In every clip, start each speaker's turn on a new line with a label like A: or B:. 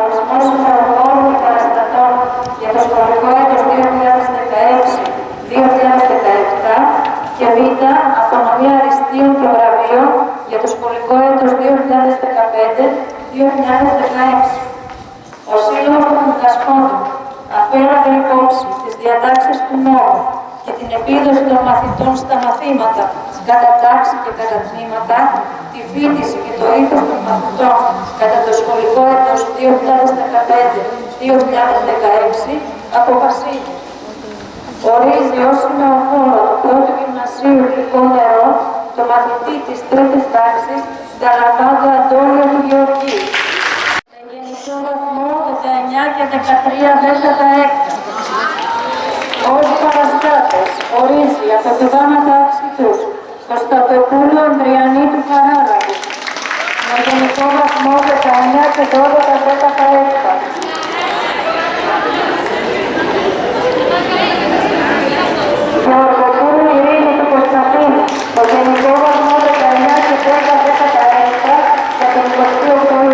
A: Ορισμός ημεροχώρου και παραστατών για το σχολικό έτος 2016-2017 και Β. Αυτονομία αριστείων και βραβείων για το σχολικό έτος 2015-2016. Ο Σύλλογος των Διδασκόντων αφαίρεται υπόψη τις διατάξεις του νόμου και την επίδοση των μαθητών στα μαθήματα, κατά τάξη και κατά τμήματα, τη φοιτηση και το ήθος των μαθητών κατά το σχολικό έτος 2015-2016, αποφασίζει. Ορίζει ως σημεοφόρο του πρώτου γυμνασίου Υλικό Νερό το μαθητή της τρίτης τάξης Ταλαβάδου Αντώνιο του Γεωργίου. Με γενικό βαθμό 19 και 13 δέκατα έκτα. Ως παραστάτες ορίζει από τη γάμα τάξη τους Κωνσταντοπούλου Ανδριανή του Χαράλαβου. Με γενικό βαθμό 19 και 12 δέκατα έκτα. Γεωργοπούλου Ειρήνη του Κωνσταντίνου. Με γενικό βαθμό 19 και 10 δέκατα έκτα για τον 28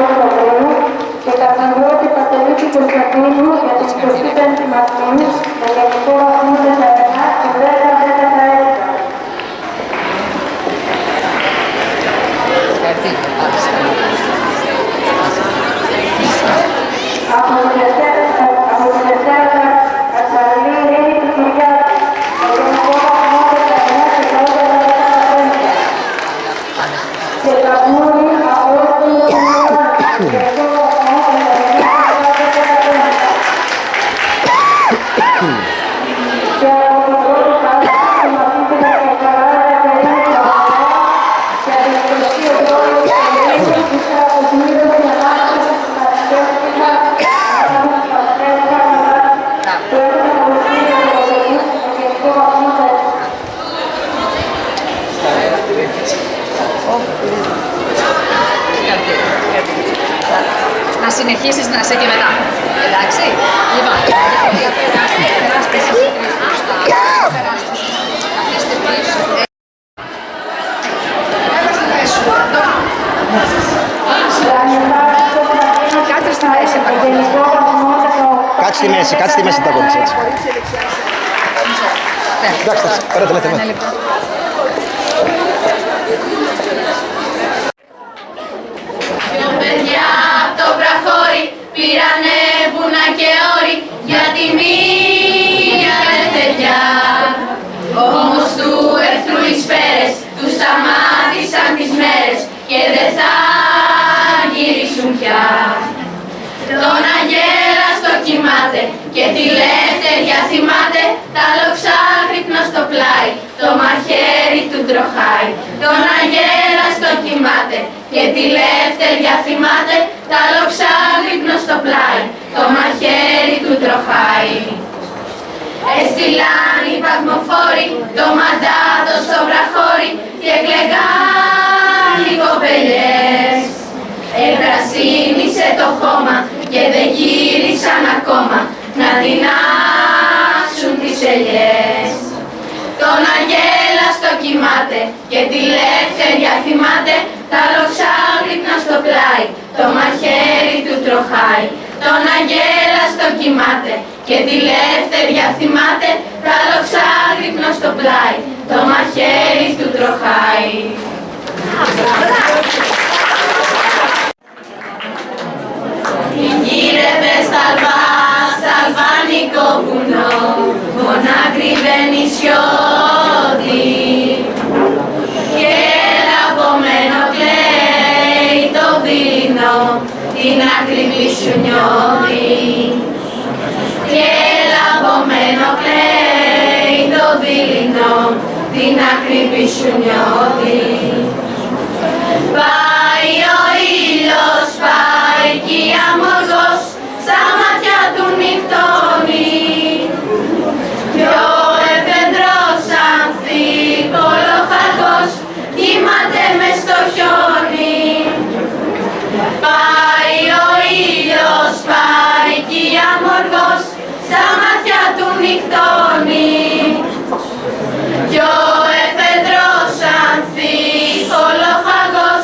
A: Οκτωβρίου και Καθανιώτη Πατελίκη Κωνσταντίνου για την 25η Μαρτίου με γενικό βαθμό 19 και 10 δέκατα έκτα. Από τη Δευτέρα Κατσαρλή Ειρήνη του Κυριάκου με γενικό βαθμό 19 και 12 δέκατα έκτα. Και Καβούρη Απόστολου του Ιωάννου με γενικό βαθμό 19 και 12 δέκατα έκτα. Και από την πρώτη τάξη του μαθήτηρα Κακαρά Κατερίνα και από την 28η Οκτωβρίου ύστερα από την είδωλη ανάπτυξη του Παναγιώτηκα το έργο του Κωνσταντίνου Κωνσταντίνου με γενικό βαθμό 10.
B: Να συνεχίσεις να είσαι και μετά. Εντάξει. Λοιπόν, περάστε εσείς οι τρεις μπροστά. Περάστε εσείς. Αφήστε πίσω. Κάτσε στη μέση.
C: Κάτσε στη μέση, κάτσε στη μέση τα κόντσα έτσι. Εντάξει, πέρατε, λέτε.
D: Δυο παιδιά απ' το βραχώρι πήρανε βουνά και όρη για τη μία ελευθεριά. Όμως του εχθρού οι σφαίρες τους σταμάτησαν τις μέρες και δεν θα γυρίσουν πια. Τον αγέλαστο κοιμάται και τη λευτεριά θυμάται, τα λοξάγρυπνα στο πλάι, το μαχαίρι του τροχάει. Τον αγέλαστο κοιμάται και τη λευτεριά θυμάται, τα λοξάγρυπνα στο πλάι, το μαχαίρι του τροχάει. Έστειλαν οι παθμοφόροι το μαντάτο στο βραχώρι και κλαιγάν οι κοπελιές. Επρασίνησε το χώμα και δεν γύρισαν ακόμα να δεινάσουν τις ελιές. Τον αγέλαστο κοιμάται και τη λευτεριά θυμάται, τα λοξάγρυπνα στο πλάι, το μαχαίρι του τροχάει. Τον αγέλαστο κοιμάται και τη λευτεριά θυμάται, τα λοξάγρυπνα στο πλάι, το μαχαίρι του τροχάει. Γύρευε στα αλβάνικο βουνό, μονάκριβε νησιώτη και λαβωμένο κλαίει το δειλινό, την ακριβή σου νιώτη. Και λαβωμένο κλαίει το δειλινό, την ακριβή σου νιώτη. Πάει ο ήλιος, πάει κι η αμοργός, στα μάτια του νυχτώνει. Κι ο εφεδρός ανθίπολοχαρκός κοιμάται μες στο χιόνι. Πάει ο ήλιος, πάει κι η αμοργός, στα μάτια του νυχτώνει. Κι ο εφεδρός ανθίπολοχαρκός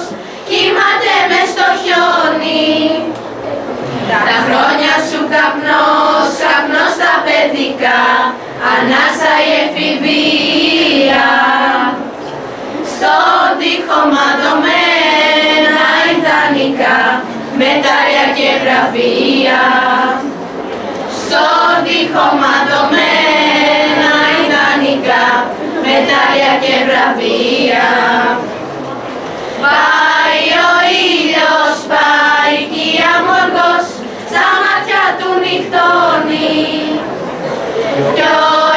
D: μετάλλια και βραβεία. Στον τοίχο ματωμένα ιδανικά, μετάλλια και βραβεία. Πάει ο ήλιος, πάει κι η αμοργός, στα μάτια του νυχτώνει. Κι ο